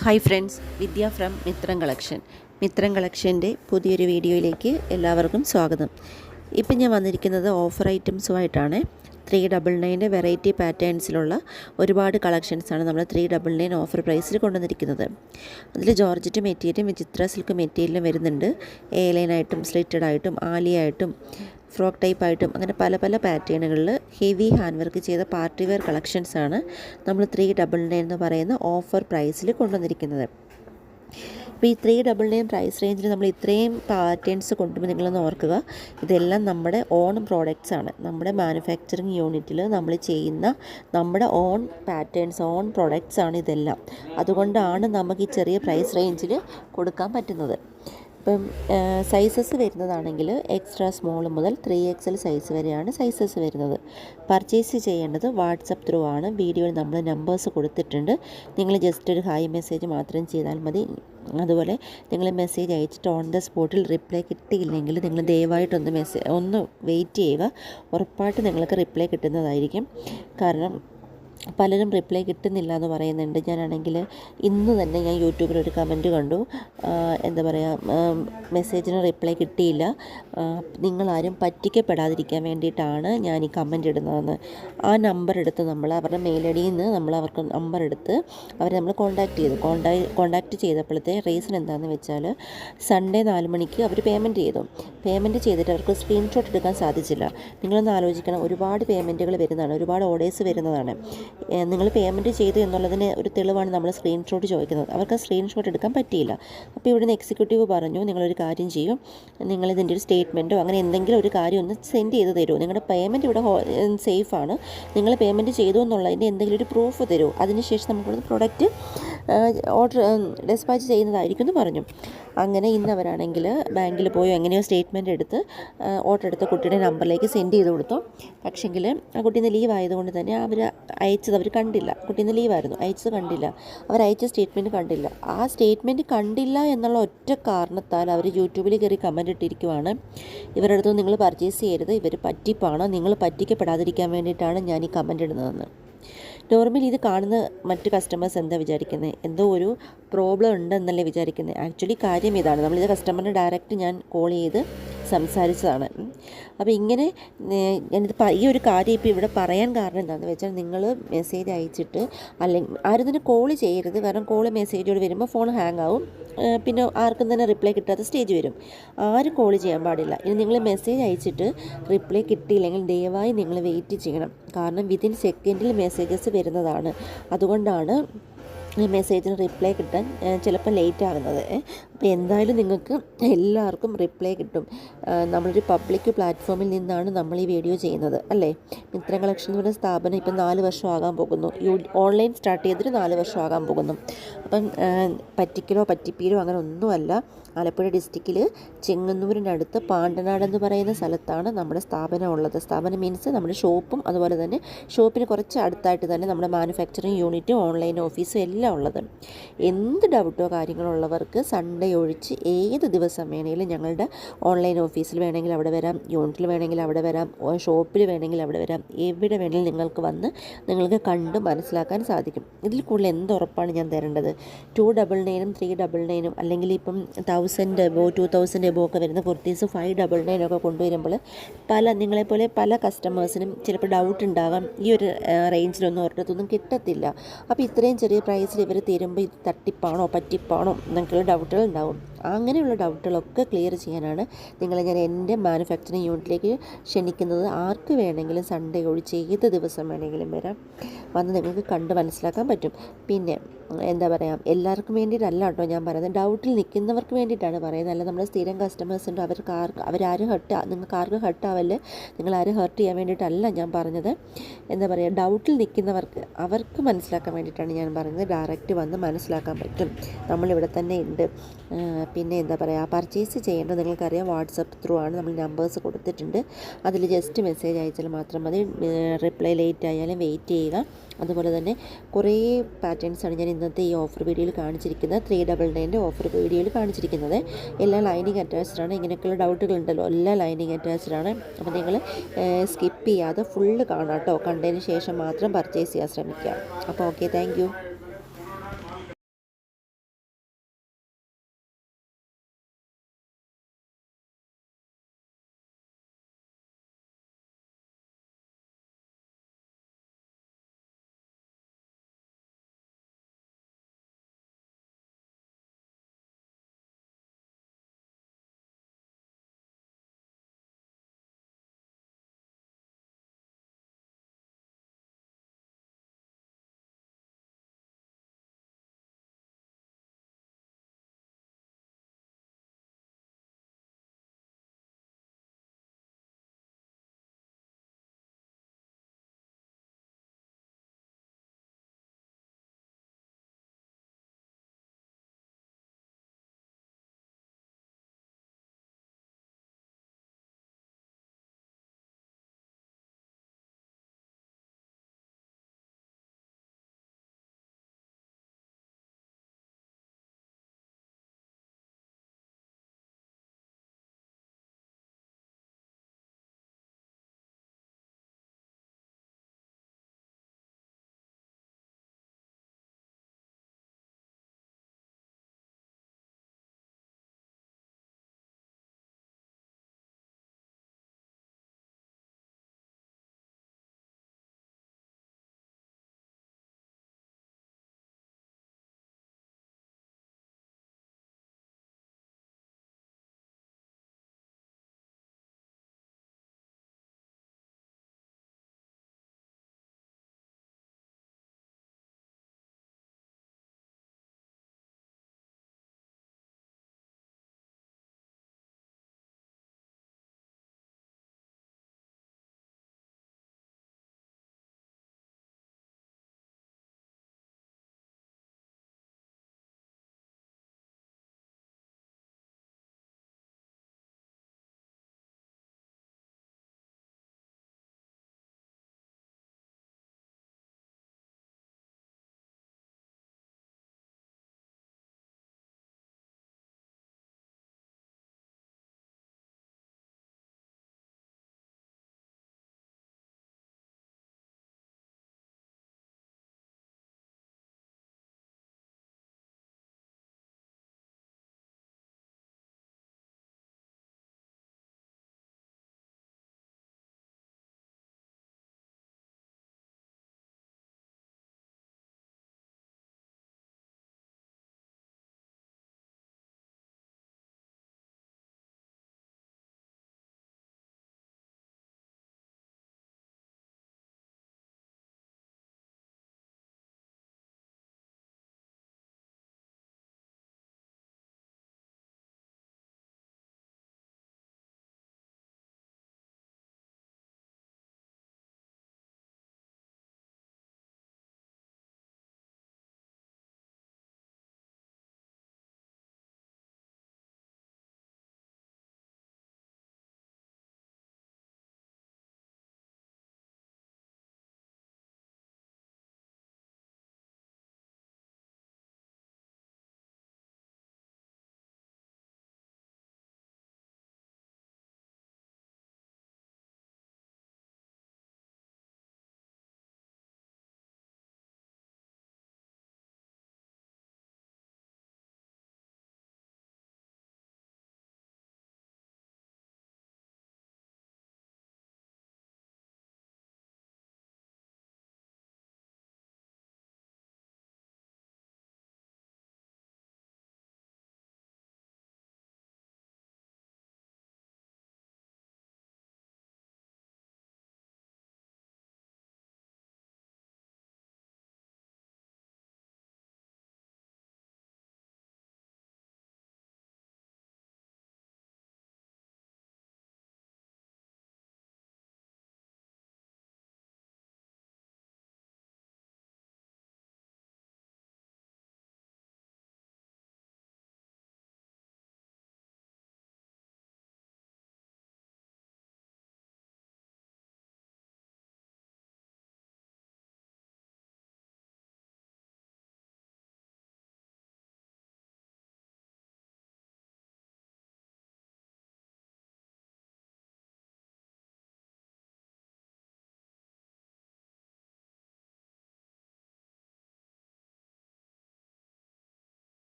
Hi friends, Vidya from Mithram collection. Mithram കളക്ഷൻ്റെ പുതിയൊരു വീഡിയോയിലേക്ക് എല്ലാവർക്കും സ്വാഗതം. ഇപ്പം ഞാൻ വന്നിരിക്കുന്നത് ഓഫർ ഐറ്റംസുമായിട്ടാണ്. 399 വെറൈറ്റി പാറ്റേൺസിലുള്ള ഒരുപാട് കളക്ഷൻസാണ് നമ്മൾ 399 ഓഫർ പ്രൈസിൽ കൊണ്ടുവന്നിരിക്കുന്നത്. അതിൽ ജോർജറ്റ് മെറ്റീരിയലും വിചിത്ര സിൽക്ക് മെറ്റീരിയലും വരുന്നുണ്ട്. എ ലൈനായിട്ടും സ്ലിറ്റഡ് ആയിട്ടും ആലിയായിട്ടും ഫ്രോക്ക് ടൈപ്പായിട്ടും അങ്ങനെ പല പല പാറ്റേണുകളിൽ ഹെവി ഹാൻഡ് വർക്ക് ചെയ്ത പാർട്ടി വെയർ കളക്ഷൻസാണ് നമ്മൾ 399 എന്ന് പറയുന്ന ഓഫർ പ്രൈസിൽ കൊണ്ടുവന്നിരിക്കുന്നത്. അപ്പോൾ ഈ 399 പ്രൈസ് റേഞ്ചിൽ നമ്മൾ ഇത്രയും പാറ്റേൺസ് കൊണ്ടുപോയി നിങ്ങളൊന്ന് ഓർക്കുക, ഇതെല്ലാം നമ്മുടെ ഓൺ പ്രോഡക്റ്റ്സ് ആണ്. നമ്മുടെ മാനുഫാക്ചറിങ് യൂണിറ്റിൽ നമ്മൾ ചെയ്യുന്ന നമ്മുടെ ഓൺ പാറ്റേൺസ്, ഓൺ പ്രോഡക്റ്റ്സ് ആണ് ഇതെല്ലാം. അതുകൊണ്ടാണ് നമുക്ക് ഈ ചെറിയ പ്രൈസ് റേഞ്ചിൽ കൊടുക്കാൻ പറ്റുന്നത്. ഇപ്പം സൈസസ് വരുന്നതാണെങ്കിൽ എക്സ്ട്രാ സ്മോൾ മുതൽ 3XL സൈസ് വരെയാണ് സൈസസ് വരുന്നത്. പർച്ചേസ് ചെയ്യേണ്ടത് വാട്സപ്പ് ത്രൂ ആണ്. വീഡിയോയിൽ നമ്മൾ നമ്പേഴ്സ് കൊടുത്തിട്ടുണ്ട്. നിങ്ങൾ ജസ്റ്റ് ഒരു ഹായ് മെസ്സേജ് മാത്രം ചെയ്താൽ മതി. അതുപോലെ നിങ്ങൾ മെസ്സേജ് അയച്ചിട്ട് ഓൺ ദ സ്പോട്ടിൽ റിപ്ലൈ കിട്ടിയില്ലെങ്കിൽ നിങ്ങൾ ദയവായിട്ടൊന്ന് ഒന്ന് വെയിറ്റ് ചെയ്യുക. ഉറപ്പായിട്ട് നിങ്ങൾക്ക് റിപ്ലൈ കിട്ടുന്നതായിരിക്കും. കാരണം പലരും റിപ്ലൈ കിട്ടുന്നില്ല എന്ന് പറയുന്നുണ്ട്. ഞാനാണെങ്കിൽ ഇന്ന് തന്നെ ഞാൻ യൂട്യൂബിൽ ഒരു കമൻറ്റ് കണ്ടു, എന്താ പറയുക, മെസ്സേജിന് റിപ്ലൈ കിട്ടിയില്ല, നിങ്ങളാരും പറ്റിക്കപ്പെടാതിരിക്കാൻ വേണ്ടിയിട്ടാണ് ഞാൻ ഈ കമൻറ്റ് ഇടുന്നതെന്ന്. ആ നമ്പർ എടുത്ത് നമ്മൾ അവരുടെ മെയിൽ ഐ ഡിയിൽ നിന്ന് നമ്മൾ അവർക്ക് നമ്പർ എടുത്ത് അവരെ നമ്മൾ കോൺടാക്റ്റ് ചെയ്തപ്പോഴത്തെ റീസൺ എന്താണെന്ന് വെച്ചാൽ സൺഡേ 4 മണിക്ക് അവർ പേയ്മെൻറ്റ് ചെയ്തിട്ട് അവർക്ക് സ്ക്രീൻഷോട്ട് എടുക്കാൻ സാധിച്ചില്ല. നിങ്ങളൊന്ന് ആലോചിക്കണം, ഒരുപാട് പേയ്മെൻറ്റുകൾ വരുന്നതാണ്, ഒരുപാട് ഓർഡേഴ്സ് വരുന്നതാണ്. നിങ്ങൾ പേയ്മെൻറ്റ് ചെയ്തു എന്നുള്ളതിന് ഒരു തെളിവാണ് നമ്മൾ സ്ക്രീൻഷോട്ട് ചോദിക്കുന്നത്. അവർക്ക് സ്ക്രീൻഷോട്ട് എടുക്കാൻ പറ്റിയില്ല. അപ്പോൾ ഇവിടുന്ന് എക്സിക്യൂട്ടീവ് പറഞ്ഞു, നിങ്ങളൊരു കാര്യം ചെയ്യും, നിങ്ങളിതിൻ്റെ ഒരു സ്റ്റേറ്റ്മെൻറ്റോ അങ്ങനെ എന്തെങ്കിലും ഒരു കാര്യം ഒന്ന് സെൻഡ് ചെയ്ത് തരുമോ, നിങ്ങളുടെ പേയ്മെൻറ്റ് ഇവിടെ സേഫാണ്, നിങ്ങൾ പേയ്മെൻറ്റ് ചെയ്തു എന്നുള്ളതിൻ്റെ എന്തെങ്കിലും ഒരു പ്രൂഫ് തരുമോ, അതിനുശേഷം നമുക്കിവിടെ പ്രൊഡക്റ്റ് ഓർഡർ ഡിസ്പാച്ച് ചെയ്യുന്നതായിരിക്കും എന്ന് പറഞ്ഞു. അങ്ങനെ ഇന്നവരാണെങ്കിൽ ബാങ്കിൽ പോയോ എങ്ങനെയോ സ്റ്റേറ്റ്മെൻറ്റ് എടുത്ത് ഓർഡർ എടുത്ത കുട്ടിയുടെ നമ്പറിലേക്ക് സെൻഡ് ചെയ്ത് കൊടുത്തു. പക്ഷേങ്കിൽ ആ കുട്ടീന്ന് ലീവ് ആയതുകൊണ്ട് തന്നെ അവർ കണ്ടില്ല. കുട്ടീന്ന് ലീവായിരുന്നു, അയച്ചത് കണ്ടില്ല, അവരയച്ച സ്റ്റേറ്റ്മെൻറ്റ് കണ്ടില്ല. ആ സ്റ്റേറ്റ്മെൻറ്റ് കണ്ടില്ല എന്നുള്ള ഒറ്റ കാരണത്താൽ അവർ യൂട്യൂബിൽ കയറി കമൻറ്റ് ഇട്ടിരിക്കുവാണ്, ഇവരുടെ അടുത്ത് നിങ്ങൾ പർച്ചേസ് ചെയ്യരുത്, ഇവർ പറ്റിപ്പാണ്, നിങ്ങൾ പറ്റിക്കപ്പെടാതിരിക്കാൻ വേണ്ടിയിട്ടാണ് ഞാൻ ഈ കമൻറ്റ് ഇടുന്നതെന്ന്. നോർമലി ഇത് കാണുന്ന മറ്റ് കസ്റ്റമേഴ്സ് എന്താ വിചാരിക്കുന്നത്, എന്തോ ഒരു പ്രോബ്ലം ഉണ്ടെന്നല്ലേ വിചാരിക്കുന്നത്. ആക്ച്വലി കാര്യം ഇതാണ്, നമ്മളിത് കസ്റ്റമറിന് ഡയറക്റ്റ് ഞാൻ കോൾ ചെയ്ത് സംസാരിച്ചതാണ്. അപ്പോൾ ഇങ്ങനെ ഈ ഒരു കാര്യം ഇപ്പോൾ ഇവിടെ പറയാൻ കാരണം എന്താണെന്ന് വെച്ചാൽ, നിങ്ങൾ മെസ്സേജ് അയച്ചിട്ട് അല്ലെങ്കിൽ ആരും തന്നെ കോൾ ചെയ്യരുത്. കാരണം കോൾ മെസ്സേജോട് വരുമ്പോൾ ഫോൺ ഹാങ് ആവും, പിന്നെ ആർക്കും തന്നെ റിപ്ലൈ കിട്ടാത്ത സ്റ്റേജ് വരും. ആരും കോൾ ചെയ്യാൻ പാടില്ല. ഇനി നിങ്ങൾ മെസ്സേജ് അയച്ചിട്ട് റിപ്ലൈ കിട്ടിയില്ലെങ്കിൽ ദയവായി നിങ്ങൾ വെയിറ്റ് ചെയ്യണം. കാരണം വിതിൻ സെക്കൻഡിൽ മെസ്സേജസ് വരുന്നതാണ്. അതുകൊണ്ടാണ് ഈ മെസ്സേജിന് റിപ്ലൈ കിട്ടാൻ ചിലപ്പോൾ ലേറ്റ് ആകുന്നത്. അപ്പോൾ എന്തായാലും നിങ്ങൾക്ക് എല്ലാവർക്കും റിപ്ലൈ കിട്ടും. നമ്മളൊരു പബ്ലിക് പ്ലാറ്റ്ഫോമിൽ നിന്നാണ് നമ്മൾ ഈ വീഡിയോ ചെയ്യുന്നത്, അല്ലേ? മിത്രം കളക്ഷൻ എന്ന് പറയുന്ന സ്ഥാപനം ഇപ്പം 4 വർഷം ആകാൻ പോകുന്നു. ഓൺലൈൻ സ്റ്റാർട്ട് ചെയ്തിട്ട് 4 വർഷം ആകാൻ പോകുന്നു. അപ്പം പറ്റിക്കലോ പറ്റിപ്പീരോ അങ്ങനെ ഒന്നുമല്ല. ആലപ്പുഴ ഡിസ്ട്രിക്റ്റിൽ ചെങ്ങന്നൂരിനടുത്ത് പാണ്ടനാട് എന്ന് പറയുന്ന സ്ഥലത്താണ് നമ്മുടെ സ്ഥാപനം ഉള്ളത്. സ്ഥാപനം മീൻസ് നമ്മുടെ ഷോപ്പും അതുപോലെ തന്നെ ഷോപ്പിന് കുറച്ച് അടുത്തായിട്ട് തന്നെ നമ്മുടെ മാനുഫാക്ചറിങ് യൂണിറ്റും ഓൺലൈൻ ഓഫീസും എല്ലാം ഉള്ളത്. എന്ത് ഡൗട്ടോ കാര്യങ്ങളോ ഉള്ളവർക്ക് സൺഡേ ഒഴിച്ച് ഏത് ദിവസം വേണമെങ്കിലും ഞങ്ങളുടെ ഓൺലൈൻ ഓഫീസിൽ വേണമെങ്കിൽ അവിടെ വരാം, യൂണിറ്റിൽ വേണമെങ്കിൽ അവിടെ വരാം, ഷോപ്പിൽ വേണമെങ്കിൽ അവിടെ വരാം, എവിടെ വേണമെങ്കിലും നിങ്ങൾക്ക് കണ്ട് മനസ്സിലാക്കാൻ സാധിക്കും. ഇതിൽ കൂടുതൽ എന്തുറപ്പാണ് ഞാൻ തരേണ്ടത്? 299 399 അല്ലെങ്കിൽ ഇപ്പം 1000 എബോ 2000 എബോ ഒക്കെ വരുന്ന കുർത്തീസ് 599 ഒക്കെ കൊണ്ടുവരുമ്പോൾ നിങ്ങളെപ്പോലെ പല കസ്റ്റമേഴ്സിനും ചിലപ്പോൾ ഡൗട്ട് ഉണ്ടാകാം, ഈ ഒരു റേഞ്ചിലൊന്നും ഒരിടത്തൊന്നും കിട്ടത്തില്ല. അപ്പോൾ ഇത്രയും ചെറിയ പ്രൈസിൽ ഇവർ തരുമ്പോൾ ഇത് തട്ടിപ്പാണോ പറ്റിപ്പാണോ എന്നൊക്കെയുള്ള ഡൗട്ടുകൾ ഉണ്ടാവും. അങ്ങനെയുള്ള ഡൗട്ടുകളൊക്കെ ക്ലിയർ ചെയ്യാനാണ് നിങ്ങളെ ഞാൻ എൻ്റെ മാനുഫാക്ചറിങ് യൂണിറ്റിലേക്ക് ക്ഷണിക്കുന്നത്. ആർക്ക് വേണമെങ്കിലും സൺഡേ ഒഴിച്ച് ഏത് ദിവസം വേണമെങ്കിലും വന്ന് നിങ്ങൾക്ക് കണ്ട് മനസ്സിലാക്കാൻ പറ്റും. പിന്നെ എന്താ പറയുക, എല്ലാവർക്കും വേണ്ടിയിട്ടല്ല കേട്ടോ ഞാൻ പറയുന്നത്, ഡൗട്ടിൽ നിൽക്കുന്നവർക്ക് വേണ്ടിയിട്ടാണ് പറയുന്നത്. അല്ല നമ്മുടെ സ്ഥിരം കസ്റ്റമേഴ്സ് ഉണ്ട്, അവരാരും നിങ്ങൾക്ക് ആർക്കും ഹർട്ടാവല്ലേ, നിങ്ങളാരും ഹർട്ട് ചെയ്യാൻ വേണ്ടിയിട്ടല്ല ഞാൻ പറഞ്ഞത്. എന്താ പറയുക, ഡൗട്ടിൽ നിൽക്കുന്നവർക്ക് അവർക്ക് മനസ്സിലാക്കാൻ വേണ്ടിയിട്ടാണ് ഞാൻ പറയുന്നത്. ഡയറക്റ്റ് വന്ന് മനസ്സിലാക്കാൻ പറ്റും, നമ്മളിവിടെ തന്നെ ഉണ്ട്. പിന്നെ എന്താ പറയുക, പർച്ചേസ് ചെയ്യേണ്ടത് നിങ്ങൾക്കറിയാം, വാട്സപ്പ് ത്രൂ ആണ്. നമ്മൾ നമ്പേഴ്സ് കൊടുത്തിട്ടുണ്ട്, അതിൽ ജസ്റ്റ് മെസ്സേജ് അയച്ചാൽ മാത്രം മതി. റിപ്ലൈ ലേറ്റ് ആയാലും വെയിറ്റ് ചെയ്യുക. അതുപോലെ തന്നെ കുറേ പാറ്റേൺസാണ് ഞാൻ ഇന്നത്തെ ഈ ഓഫർ വീഡിയോയിൽ കാണിച്ചിരിക്കുന്നത്. 399 ഓഫർ വീഡിയോയിൽ കാണിച്ചിരിക്കുന്നത് എല്ലാം ലൈനിങ് അറ്റാച്ച്ഡാണ്. ഇങ്ങനെയൊക്കെയുള്ള ഡൗട്ടുകളുണ്ടല്ലോ, എല്ലാം ലൈനിങ് അറ്റാച്ച്ഡാണ്. അപ്പോൾ നിങ്ങൾ സ്കിപ്പ് ചെയ്യാതെ ഫുള്ള് കാണാം കേട്ടോ. കണ്ടതിന് ശേഷം മാത്രം പർച്ചേസ് ചെയ്യാൻ ശ്രമിക്കുക. അപ്പോൾ ഓക്കെ, താങ്ക് യു.